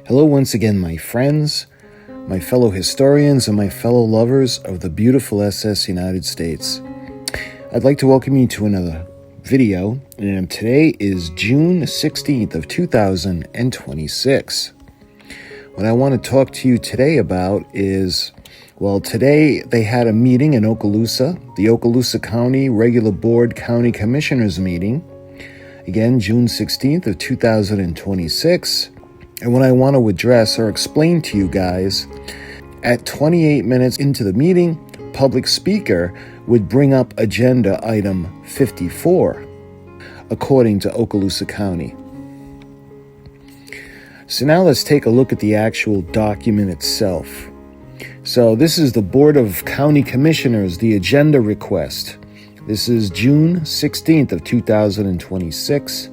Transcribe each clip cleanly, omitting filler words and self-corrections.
Hello once again, my friends, my fellow historians, and my fellow lovers of the beautiful SS United States. I'd like to welcome you to another video, and today is June 16th of 2026. What I want to talk to you today about is, today they had a meeting in Okaloosa, the Okaloosa County Regular Board County Commissioners meeting, again, June 16th of 2026. And what I want to address or explain to you guys, at 28 minutes into the meeting, public speaker would bring up agenda item 54, according to Okaloosa County. So now let's take a look at the actual document itself. So this is the Board of County Commissioners, the agenda request. This is June 16th of 2026.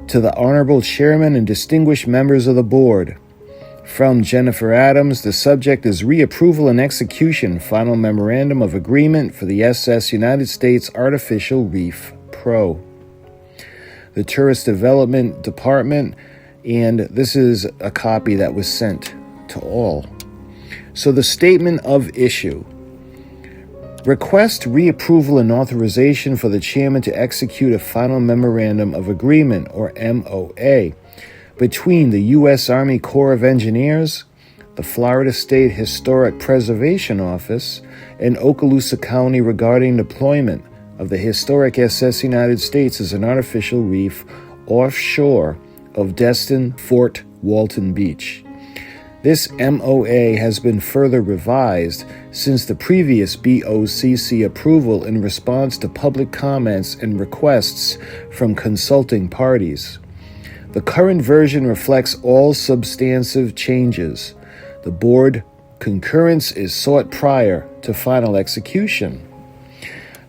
To the Honorable Chairman and distinguished members of the Board. From Jennifer Adams, the subject is Reapproval and Execution, Final Memorandum of Agreement for the SS United States Artificial Reef Pro. The Tourist Development Department, and this is a copy that was sent to all. So the statement of issue. Request reapproval and authorization for the chairman to execute a final memorandum of agreement, or MOA, between the U.S. Army Corps of Engineers, the Florida State Historic Preservation Office, and Okaloosa County regarding deployment of the historic SS United States as an artificial reef offshore of Destin Fort Walton Beach. This MOA has been further revised since the previous BOCC approval in response to public comments and requests from consulting parties. The current version reflects all substantive changes. The board concurrence is sought prior to final execution.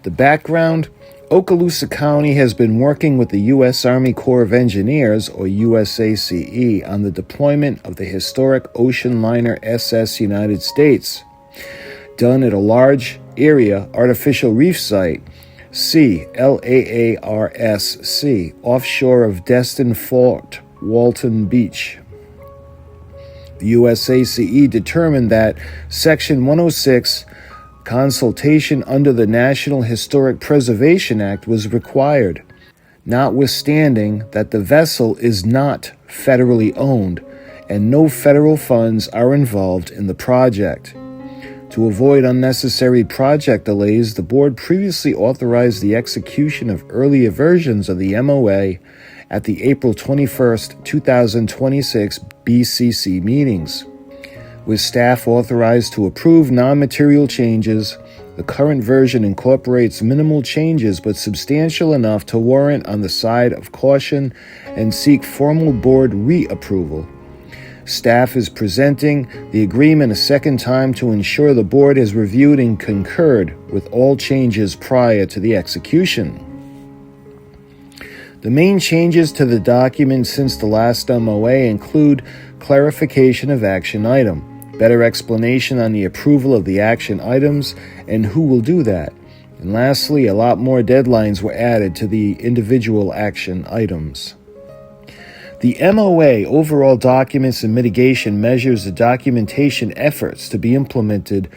The background: Okaloosa County has been working with the U.S. Army Corps of Engineers, or USACE, on the deployment of the historic ocean liner SS United States, done at a large area artificial reef site, LAARSC, offshore of Destin Fort Walton Beach. The USACE determined that Section 106 consultation under the National Historic Preservation Act was required, notwithstanding that the vessel is not federally owned and no federal funds are involved in the project. To avoid unnecessary project delays, the board previously authorized the execution of earlier versions of the MOA at the April 21st, 2026 BCC meetings. With staff authorized to approve non-material changes, the current version incorporates minimal changes but substantial enough to warrant on the side of caution and seek formal board reapproval. Staff is presenting the agreement a second time to ensure the board has reviewed and concurred with all changes prior to the execution. The main changes to the document since the last MOA include clarification of action item, better explanation on the approval of the action items and who will do that. And lastly, a lot more deadlines were added to the individual action items. The MOA overall documents and mitigation measures the documentation efforts to be implemented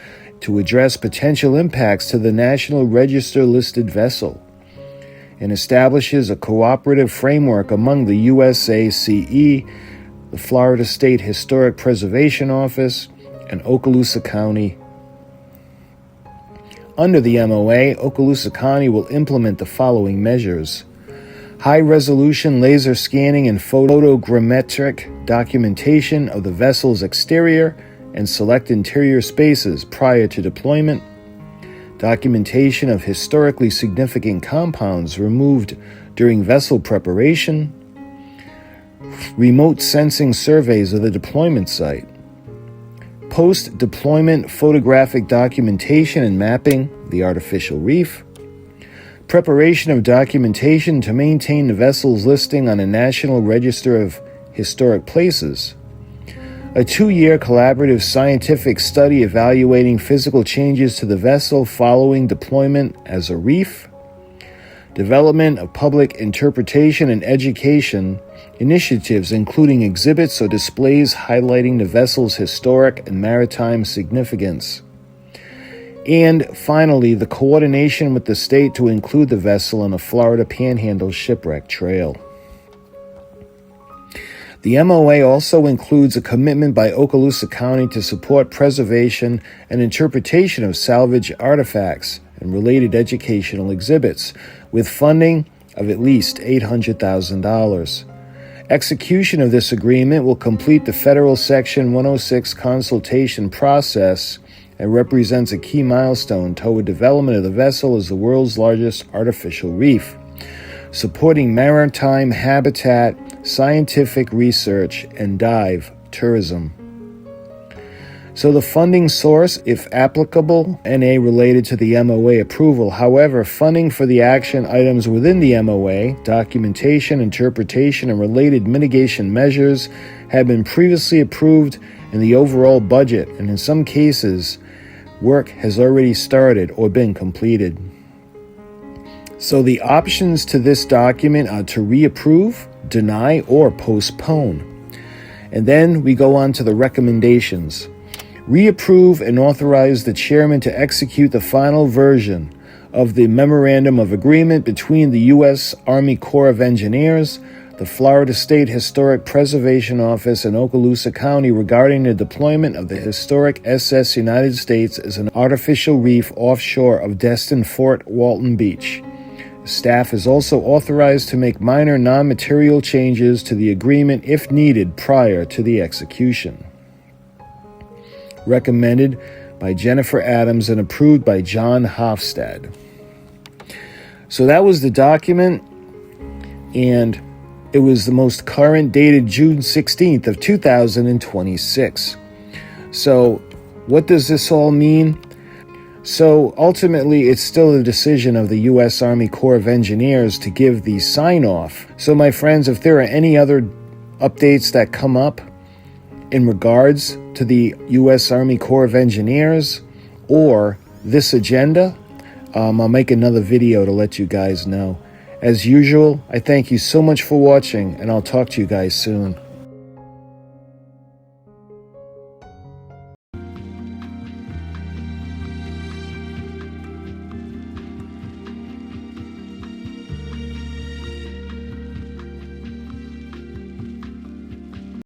to address potential impacts to the National Register listed vessel and establishes a cooperative framework among the USACE, the Florida State Historic Preservation Office, and Okaloosa County. Under the MOA, Okaloosa County will implement the following measures: high-resolution laser scanning and photogrammetric documentation of the vessel's exterior and select interior spaces prior to deployment, documentation of historically significant compounds removed during vessel preparation, remote sensing surveys of the deployment site, post-deployment photographic documentation and mapping the artificial reef, preparation of documentation to maintain the vessel's listing on the National Register of Historic Places, a 2-year collaborative scientific study evaluating physical changes to the vessel following deployment as a reef, development of public interpretation and education initiatives, including exhibits or displays highlighting the vessel's historic and maritime significance. And finally, the coordination with the state to include the vessel in a Florida Panhandle shipwreck trail. The MOA also includes a commitment by Okaloosa County to support preservation and interpretation of salvage artifacts and related educational exhibits, with funding of at least $800,000. Execution of this agreement will complete the federal Section 106 consultation process and represents a key milestone toward development of the vessel as the world's largest artificial reef, supporting maritime habitat, scientific research, and dive tourism. So the funding source, if applicable, NA related to the MOA approval. However, funding for the action items within the MOA, documentation, interpretation, and related mitigation measures have been previously approved in the overall budget, and in some cases, work has already started or been completed. So the options to this document are to reapprove, deny, or postpone. And then we go on to the recommendations. Reapprove and authorize the chairman to execute the final version of the Memorandum of Agreement between the U.S. Army Corps of Engineers, the Florida State Historic Preservation Office, and Okaloosa County regarding the deployment of the historic SS United States as an artificial reef offshore of Destin Fort Walton Beach. Staff is also authorized to make minor non-material changes to the agreement if needed prior to the execution. Recommended by Jennifer Adams and approved by John Hofstad. So that was the document, and it was the most current, dated June 16th of 2026. So what does this all mean? So ultimately, it's still the decision of the U.S. Army Corps of Engineers to give the sign-off. So my friends, if there are any other updates that come up in regards to the U.S. Army Corps of Engineers or this agenda, I'll make another video to let you guys know. As usual, I thank you so much for watching, and I'll talk to you guys soon.